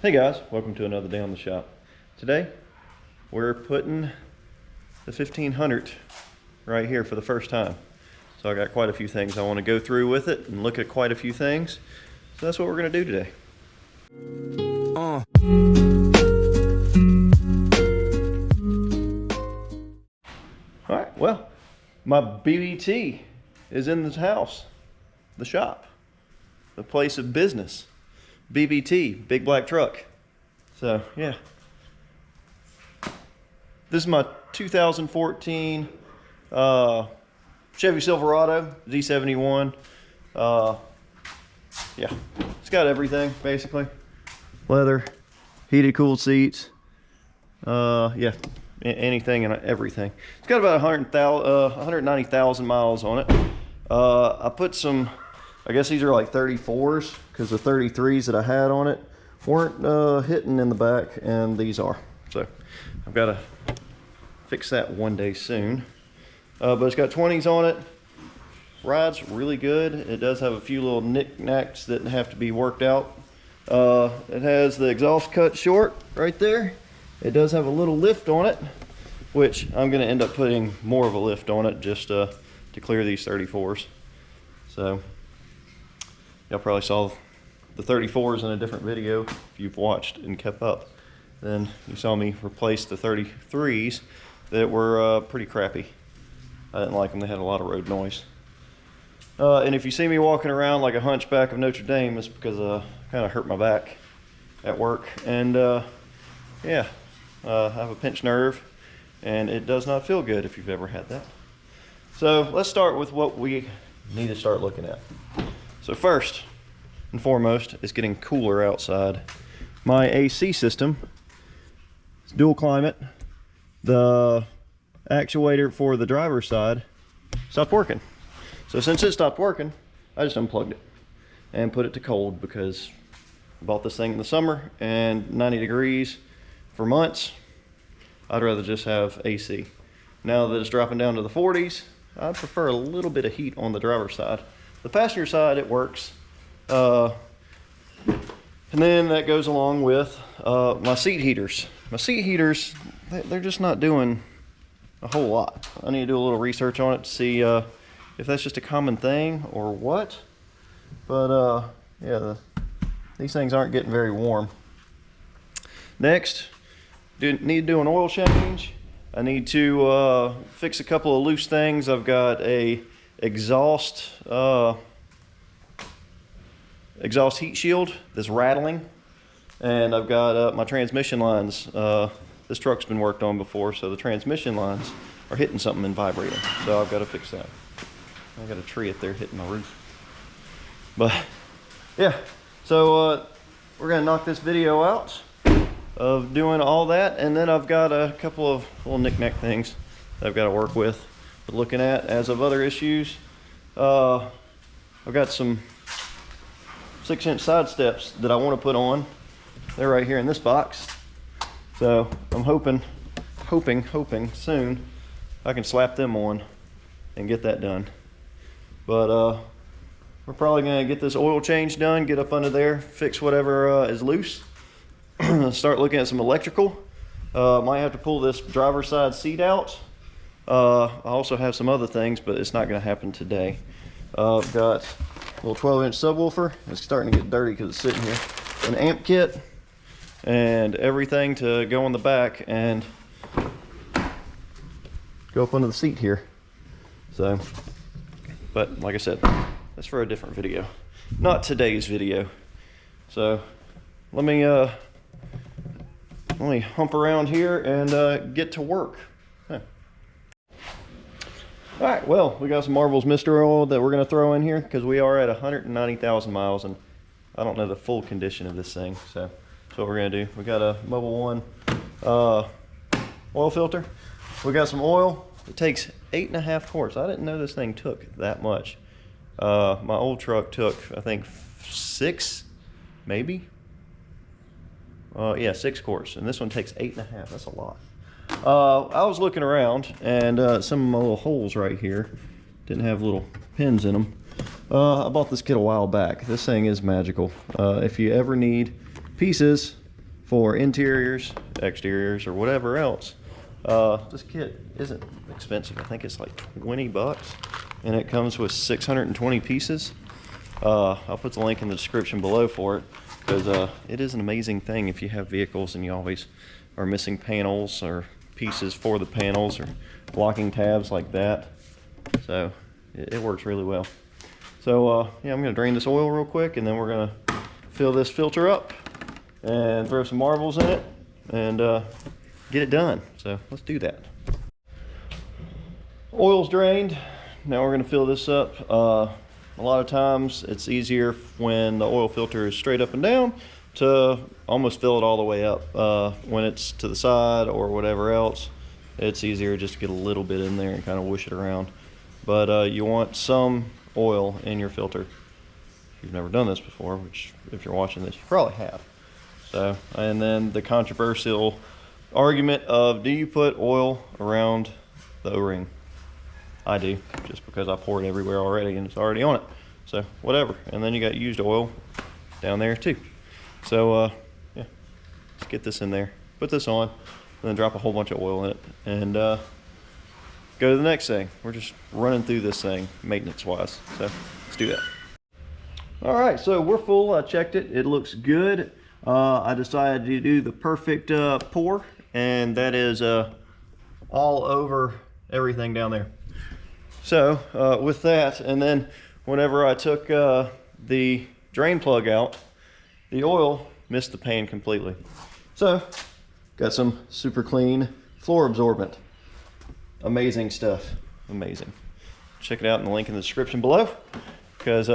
Hey guys, welcome to another day on the shop. Today we're putting the 1500 right here for the first time. So I got quite a few things I want to go through with it and look at quite a few things. So that's what we're going to do today. Alright, well, my BBT is in this house, the shop, the place of business. BBT, big black truck. So yeah, this is my 2014 Chevy Silverado Z71. Yeah, it's got everything basically. Leather, heated cooled seats, yeah, anything and everything. It's got about 190,000 miles on it. I put some, I guess these are like 34s because the 33s that I had on it weren't hitting in the back, and these are. So I've got to fix that one day soon. But it's got 20s on it. Rides really good. It does have a few little knickknacks that have to be worked out. It has the exhaust cut short right there. It does have a little lift on it, which I'm going to end up putting more of a lift on it just to clear these 34s. So y'all probably saw the 34s in a different video if you've watched and kept up. Then you saw me replace the 33s that were pretty crappy. I didn't like them. They had a lot of road noise. And if you see me walking around like a hunchback of Notre Dame, it's because I kind of hurt my back at work. And yeah, I have a pinched nerve, and it does not feel good if you've ever had that. So let's start with what we need to start looking at. So first and foremost is getting cooler outside. My AC system, it's dual climate. The actuator for the driver's side stopped working. So since it stopped working, I just unplugged it and put it to cold because I bought this thing in the summer and 90 degrees for months. I'd rather just have AC. Now that it's dropping down to the 40s, I prefer a little bit of heat on the driver's side. The passenger side, it works. And then that goes along with my seat heaters. My seat heaters, they're just not doing a whole lot. I need to do a little research on it to see if that's just a common thing or what. But yeah, these things aren't getting very warm. Next, need to do an oil change. I need to fix a couple of loose things. I've got a exhaust heat shield that's rattling, and I've got my transmission lines. This truck's been worked on before, so the transmission lines are hitting something and vibrating. So I've got to fix that. I got a tree up there hitting my roof. But yeah, so we're gonna knock this video out of doing all that, and then I've got a couple of little knick-knack things that I've got to work with. But looking at as of other issues, I've got some 6-inch side steps that I want to put on. They're right here in this box. So I'm hoping soon I can slap them on and get that done. But we're probably gonna get this oil change done, get up under there, fix whatever is loose, start looking at some electrical. Might have to pull this driver's side seat out. I also have some other things, but it's not gonna happen today. I've got a little 12-inch subwoofer. It's starting to get dirty because it's sitting here. An amp kit and everything to go on the back and go up under the seat here. So, but like I said, that's for a different video, not today's video. So let me hump around here and get to work. Huh. All right, well, we got some Marvel's Mr. Oil that we're going to throw in here because we are at 190,000 miles, and I don't know the full condition of this thing. So that's what we're going to do. We got a Mobil 1 oil filter. We got some oil. It takes 8.5 quarts. I didn't know this thing took that much. My old truck took, I think, 6, maybe. Yeah, 6 quarts, and this one takes 8.5. That's a lot. I was looking around, and some of my little holes right here didn't have little pins in them. I bought this kit a while back. This thing is magical. If you ever need pieces for interiors, exteriors, or whatever else. This kit isn't expensive. I think it's like 20 bucks, and it comes with 620 pieces. I'll put the link in the description below for it, because it is an amazing thing if you have vehicles and you always are missing panels or pieces for the panels or blocking tabs like that. So it works really well. So yeah, I'm gonna drain this oil real quick, and then we're gonna fill this filter up and throw some marbles in it and get it done. So let's do that. Oil's drained. Now we're gonna fill this up. A lot of times it's easier when the oil filter is straight up and down to almost fill it all the way up. When it's to the side or whatever else, it's easier just to get a little bit in there and kind of whoosh it around. But you want some oil in your filter. If you've never done this before, which if you're watching this, you probably have. So, and then the controversial argument of, do you put oil around the O-ring? I do, just because I poured everywhere already and it's already on it. So whatever. And then you got used oil down there too. So yeah, let's get this in there, put this on, and then drop a whole bunch of oil in it, and go to the next thing. We're just running through this thing maintenance wise. So let's do that. All right, so we're full. I checked it. It looks good. I decided to do the perfect pour, and that is all over everything down there. So with that, and then whenever I took the drain plug out, the oil missed the pan completely. So got some super clean floor absorbent. Amazing stuff, amazing. Check it out in the link in the description below, because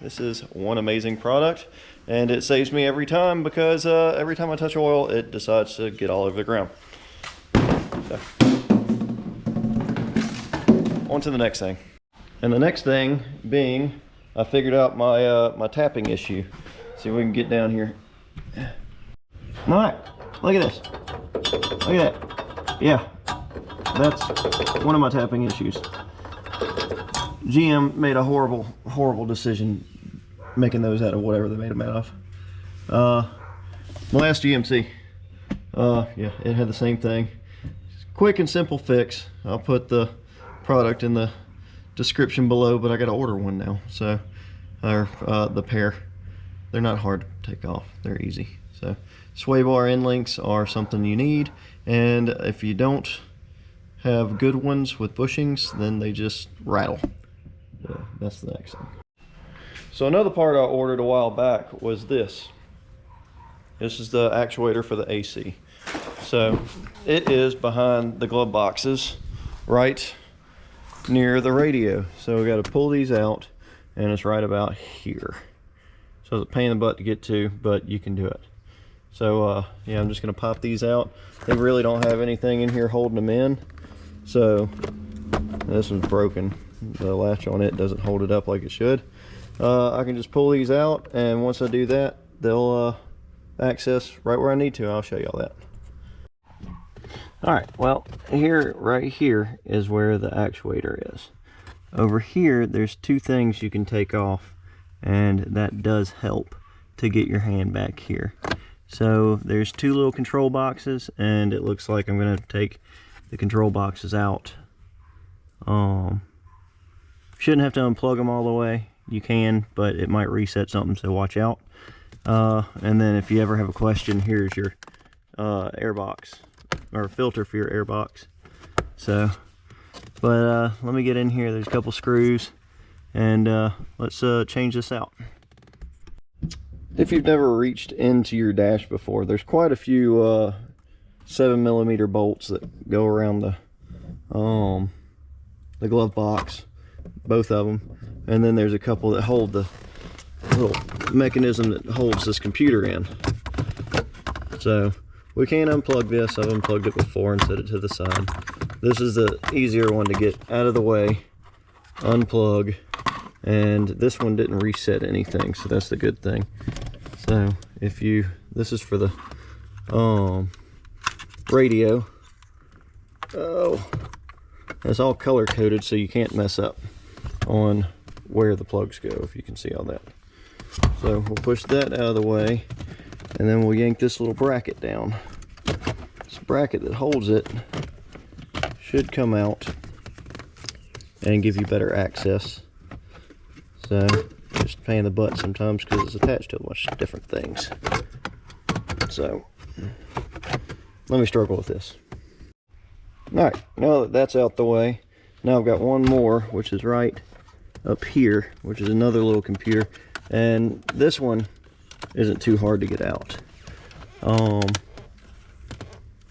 this is one amazing product, and it saves me every time, because every time I touch oil, it decides to get all over the ground. So, on to the next thing. And the next thing being, I figured out my my tapping issue. See if we can get down here. All right, look at this. Look at that. Yeah, that's one of my tapping issues. GM made a horrible decision making those out of whatever they made them out of. My last GMC, yeah, it had the same thing. Quick and simple fix. I'll put the product in the description below, but I got to order one now. So, or the pair. They're not hard to take off. They're easy. So, sway bar end links are something you need, and if you don't have good ones with bushings, then they just rattle. So that's the next thing. So another part I ordered a while back was this. This is the actuator for the AC. So it is behind the glove boxes, right near the radio. So we got to pull these out, and it's right about here. So it's a pain in the butt to get to, but you can do it. So yeah, I'm just gonna pop these out. They really don't have anything in here holding them in. So this one's broken. The latch on it doesn't hold it up like it should. I can just pull these out, and once I do that, they'll access right where I need to. I'll show y'all that. All right, well, right here is where the actuator is. Over here, there's two things you can take off, and that does help to get your hand back here. So there's two little control boxes, and it looks like I'm gonna take the control boxes out. Shouldn't have to unplug them all the way. You can, but it might reset something, so watch out. And then if you ever have a question, here's your air box, or filter for your air box. So, but let me get in here. There's a couple screws, and let's change this out. If you've never reached into your dash before, there's quite a few 7mm bolts that go around the glove box, both of them, and then there's a couple that hold the little mechanism that holds this computer in. So we can unplug this. I've unplugged it before and set it to the side. This is the easier one to get out of the way, unplug, and this one didn't reset anything, so that's the good thing. So if you, this is for the radio. Oh, it's all color coded, so you can't mess up on where the plugs go, if you can see all that. So we'll push that out of the way, and then we'll yank this little bracket down. This bracket that holds it should come out and give you better access. So just a pain in the butt sometimes because it's attached to a bunch of different things. So let me struggle with this. All right, now that that's out the way, now I've got one more, which is right up here, which is another little computer, and this one isn't too hard to get out.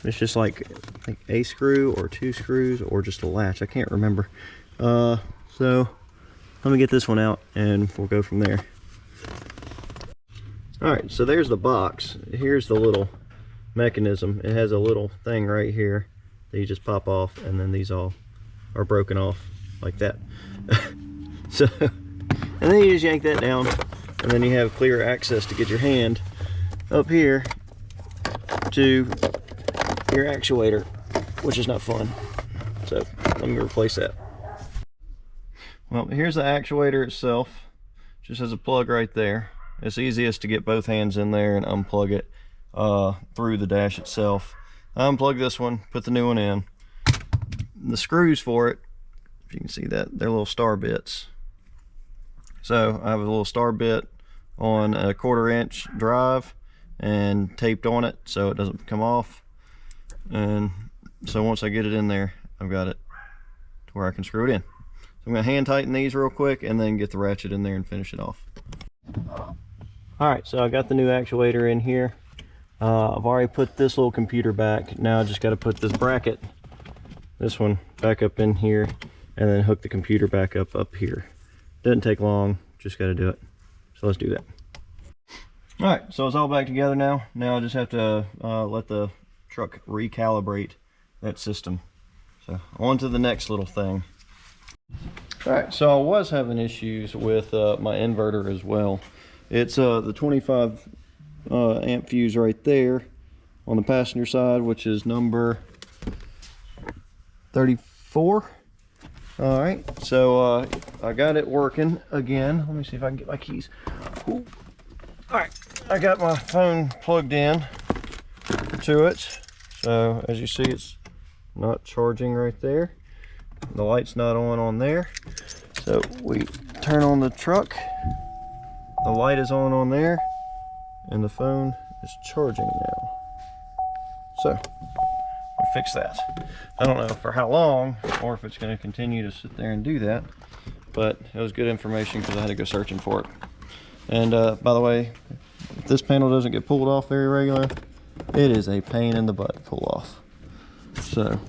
It's just like a screw or 2 screws or just a latch, I can't remember. So let me get this one out and we'll go from there. Alright, so there's the box. Here's the little mechanism. It has a little thing right here that you just pop off, and then these all are broken off like that. So, and then you just yank that down, and then you have clear access to get your hand up here to your actuator, which is not fun. So let me replace that. Well, here's the actuator itself. Just has a plug right there. It's easiest to get both hands in there and unplug it through the dash itself. I unplug this one, put the new one in. The screws for it, if you can see that, they're little star bits. So I have a little star bit on a 1/4 inch drive and taped on it so it doesn't come off. And so once I get it in there, I've got it to where I can screw it in. So I'm gonna hand tighten these real quick and then get the ratchet in there and finish it off. Alright, so I got the new actuator in here. I've already put this little computer back. Now I just got to put this bracket, this one, back up in here, and then hook the computer back up here. Doesn't take long, just got to do it. So let's do that. Alright, so it's all back together now. Now I just have to let the truck recalibrate that system. So on to the next little thing. Alright, so I was having issues with my inverter as well. It's the 25 amp fuse right there on the passenger side, which is number 34. All right, so I got it working again. Let me see if I can get my keys. Ooh. All right, I got my phone plugged in to it. So as you see, it's not charging right there. The light's not on there. So we turn on the truck. The light is on there, and the phone is charging now. So we fix that. I don't know for how long or if it's going to continue to sit there and do that, but it was good information because I had to go searching for it. And by the way, if this panel doesn't get pulled off very regular, it is a pain in the butt to pull off. So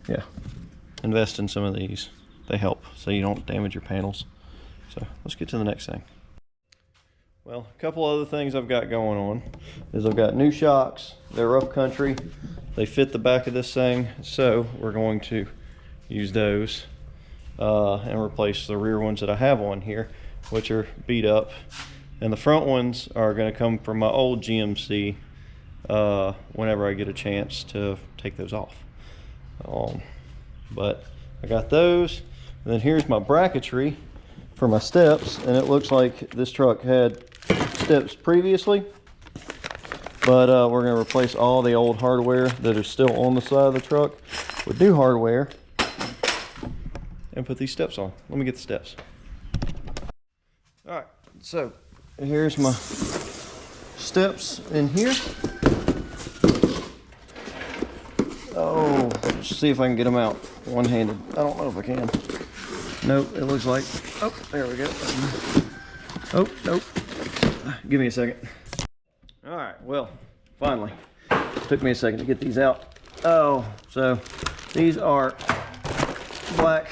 yeah, invest in some of these. They help so you don't damage your panels. So let's get to the next thing. Well, a couple other things I've got going on is I've got new shocks. They're rough country. They fit the back of this thing, so we're going to use those and replace the rear ones that I have on here, which are beat up. And the front ones are going to come from my old GMC whenever I get a chance to take those off. But I got those. And then here's my bracketry for my steps, and it looks like this truck had steps previously, but we're going to replace all the old hardware that is still on the side of the truck with new hardware and put these steps on. Let me get the steps. All right, so here's my steps in here. Oh, let's see if I can get them out one-handed. I don't know if I can. Nope, it looks like, oh, there we go. Oh, nope. Give me a second. All right, well, finally. Took me a second to get these out. Oh, so these are black.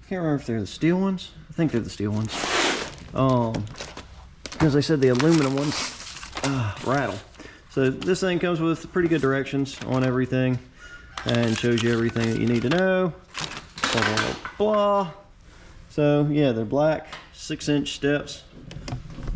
Can't remember if they're the steel ones. I think they're the steel ones. Because they said the aluminum ones rattle. So this thing comes with pretty good directions on everything and shows you everything that you need to know. Blah, blah, blah, blah. So yeah, they're black 6-inch steps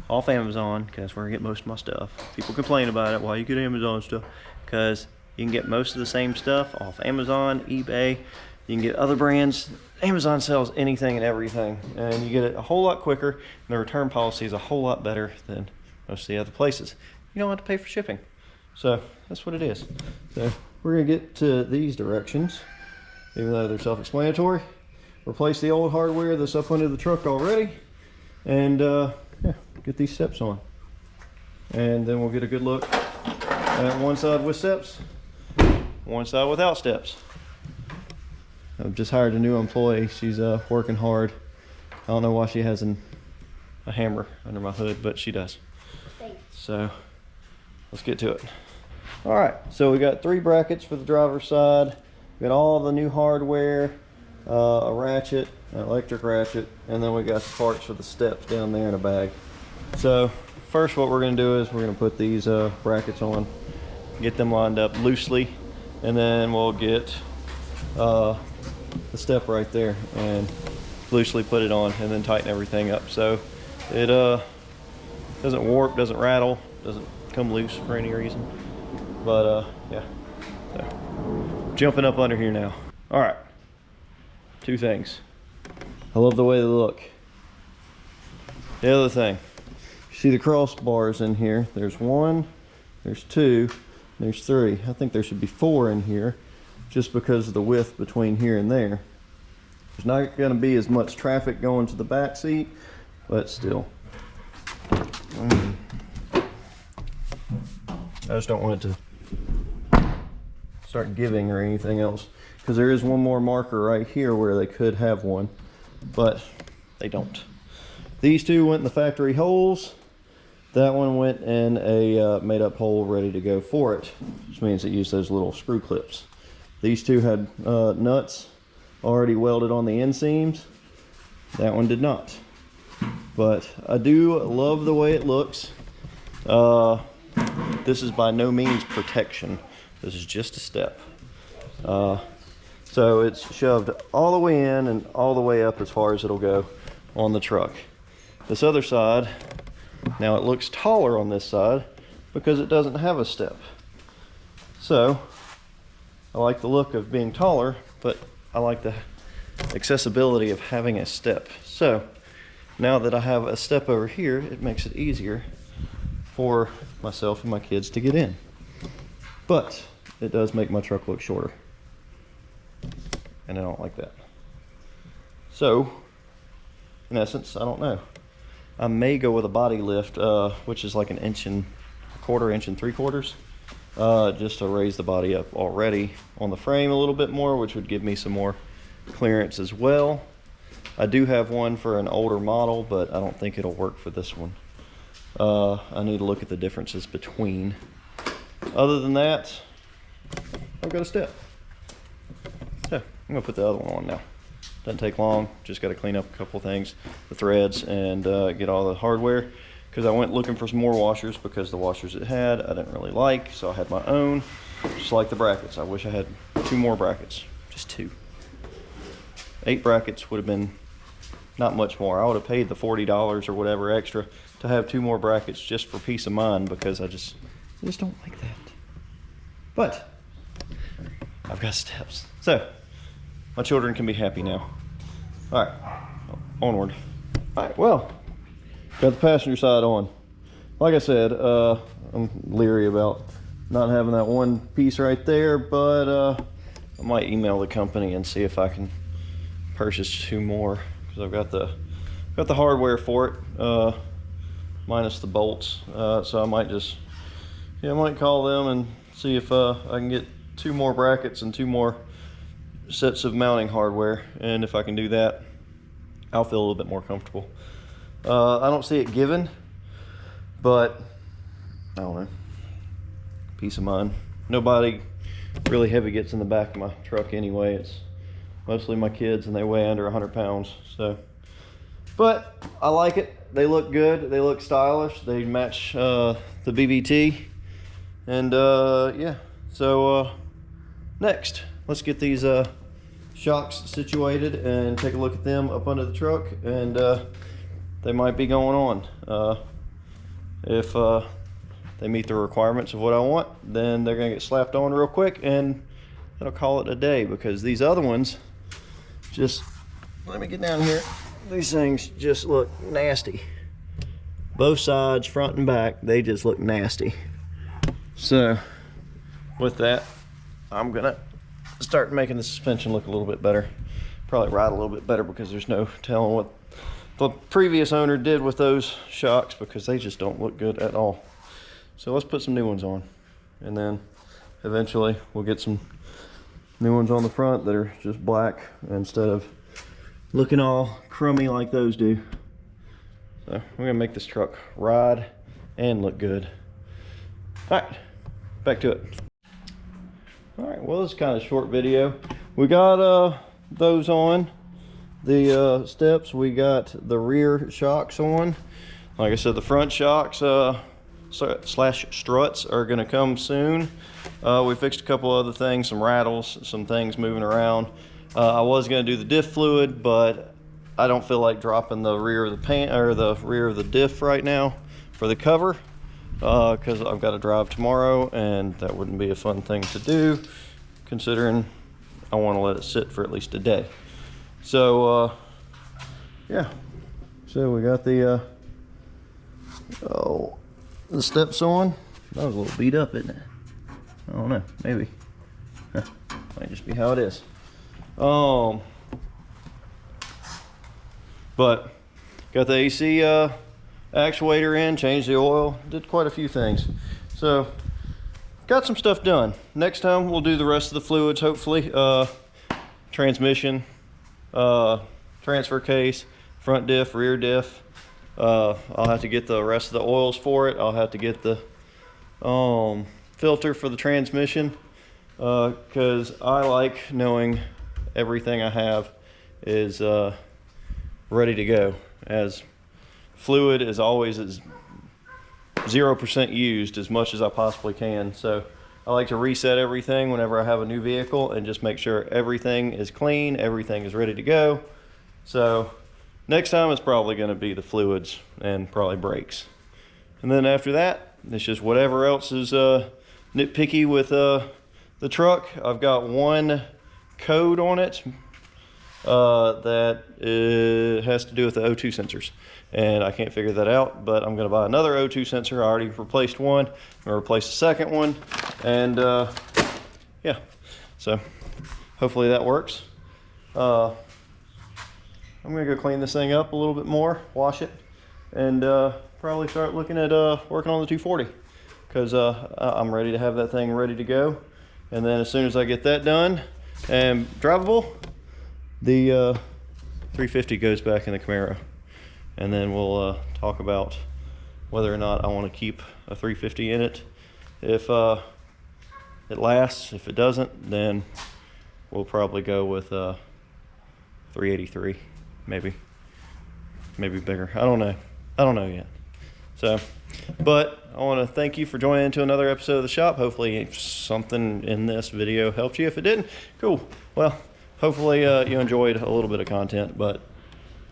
off Amazon, because that's where I get most of my stuff. People complain about it, why you get Amazon stuff, because you can get most of the same stuff off Amazon, eBay, You can get other brands. Amazon sells anything and everything, and you get it a whole lot quicker, and the return policy is a whole lot better than most of the other places. You don't have to pay for shipping. So that's what it is. So we're gonna get to these directions, even though they're self-explanatory. Replace the old hardware that's up under the truck already, and yeah, get these steps on. And then we'll get a good look at one side with steps, one side without steps. I've just hired a new employee. She's working hard. I don't know why she has a hammer under my hood, but she does. Thanks. So let's get to it. All right, so we got 3 brackets for the driver's side. We got all the new hardware, a ratchet, an electric ratchet, and then we got the parts for the steps down there in a bag. So first what we're gonna do is we're gonna put these brackets on, get them lined up loosely, and then we'll get the step right there and loosely put it on, and then tighten everything up so it doesn't warp, doesn't rattle, doesn't come loose for any reason. But yeah, so jumping up under here now. All right, 2 things. I love the way they look. The other thing, you see the crossbars in here. There's 1, there's 2, there's 3. I think there should be 4 in here, just because of the width between here and there. There's not going to be as much traffic going to the back seat, but still. I just don't want it to start giving or anything else, because there is one more marker right here where they could have one, but they don't. These 2 went in the factory holes. That one went in a made up hole ready to go for it, which means it used those little screw clips. These 2 had nuts already welded on the inseams. That one did not. But I do love the way it looks. This is by no means protection. This is just a step. So it's shoved all the way in and all the way up as far as it'll go on the truck. This other side, now it looks taller on this side because it doesn't have a step. So I like the look of being taller, but I like the accessibility of having a step. So now that I have a step over here, it makes it easier for myself and my kids to get in. But it does make my truck look shorter, and I don't like that. So in essence, I don't know. I may go with a body lift, which is like 1 1/4 inch and 3/4, just to raise the body up already on the frame a little bit more, which would give me some more clearance as well. I do have one for an older model, but I don't think it'll work for this one. I need to look at the differences between. Other than that, I've got a step. So I'm gonna put the other one on now. Doesn't take long, just got to clean up a couple things, the threads, and get all the hardware, because I went looking for some more washers because the washers it had I didn't really like, so I had my own, just like the brackets. I wish I had 2 more brackets, just 2. 8 brackets would have been not much more. I would have paid the $40 or whatever extra to have 2 more brackets just for peace of mind, because I just don't like that. But I've got steps, so my children can be happy now. All right, onward. All right, well, got the passenger side on. Like I said, I'm leery about not having that one piece right there, but I might email the company and see if I can purchase 2 more, because I've got the hardware for it, minus the bolts. So I might just, I might call them and see if I can get 2 more brackets and 2 more sets of mounting hardware, and if I can do that, I'll feel a little bit more comfortable. I don't see it given, but I don't know, peace of mind. Nobody really heavy gets in the back of my truck anyway. It's mostly my kids, and they weigh under 100 pounds. So, but I like it. They look good, they look stylish, they match the BBT, and yeah. So next, let's get these shocks situated and take a look at them up under the truck, and they might be going on. If they meet the requirements of what I want, then they're gonna get slapped on real quick, and that'll call it a day, because these other ones just, let me get down here. These things just look nasty. Both sides, front and back, they just look nasty. So with that, I'm gonna start making the suspension look a little bit better. Probably ride a little bit better, because there's no telling what the previous owner did with those shocks, because they just don't look good at all. So let's put some new ones on, and then eventually we'll get some new ones on the front that are just black instead of looking all crummy like those do. So we're gonna make this truck ride and look good. All right, back to it. All right, well, this is kind of a short video. We got those on, the steps. We got the rear shocks on. Like I said, the front shocks slash struts are gonna come soon. We fixed a couple other things, some rattles, some things moving around. I was gonna do the diff fluid, but I don't feel like dropping the rear of the pan or the rear of the diff right now for the cover, because I've got to drive tomorrow, and that wouldn't be a fun thing to do, considering I want to let it sit for at least a day. So yeah, so we got the steps on. That was a little beat up, isn't it? I don't know, maybe. Might just be how it is. But got the AC actuator in, changed the oil, did quite a few things. So got some stuff done. Next time we'll do the rest of the fluids, hopefully. Transmission, transfer case, front diff, rear diff. I'll have to get the rest of the oils for it. I'll have to get the filter for the transmission, because I like knowing everything I have is ready to go, as fluid is always as 0% used as much as I possibly can. So I like to reset everything whenever I have a new vehicle and just make sure everything is clean, everything is ready to go. So next time it's probably going to be the fluids and probably brakes, and then after that it's just whatever else is nitpicky with the truck. I've got one code on it that has to do with the O2 sensors, and I can't figure that out, but I'm going to buy another O2 sensor. I already replaced one. I'm going to replace the second one, and yeah, so hopefully that works. I'm going to go clean this thing up a little bit more, wash it, and probably start looking at working on the 240, because I'm ready to have that thing ready to go. And then as soon as I get that done and drivable, the 350 goes back in the Camaro, and then we'll talk about whether or not I want to keep a 350 in it. If it lasts, if it doesn't, then we'll probably go with 383, maybe bigger. I don't know yet. So, but I want to thank you for joining into another episode of the shop. Hopefully something in this video helped you. If it didn't, cool. Well, hopefully you enjoyed a little bit of content, but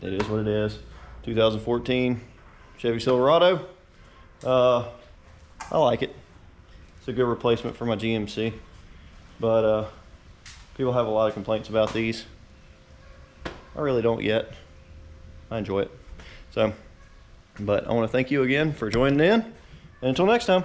it is what it is. 2014 Chevy Silverado. I like it. It's a good replacement for my GMC, but people have a lot of complaints about these. I really don't yet. I enjoy it. So, but I want to thank you again for joining in, and until next time.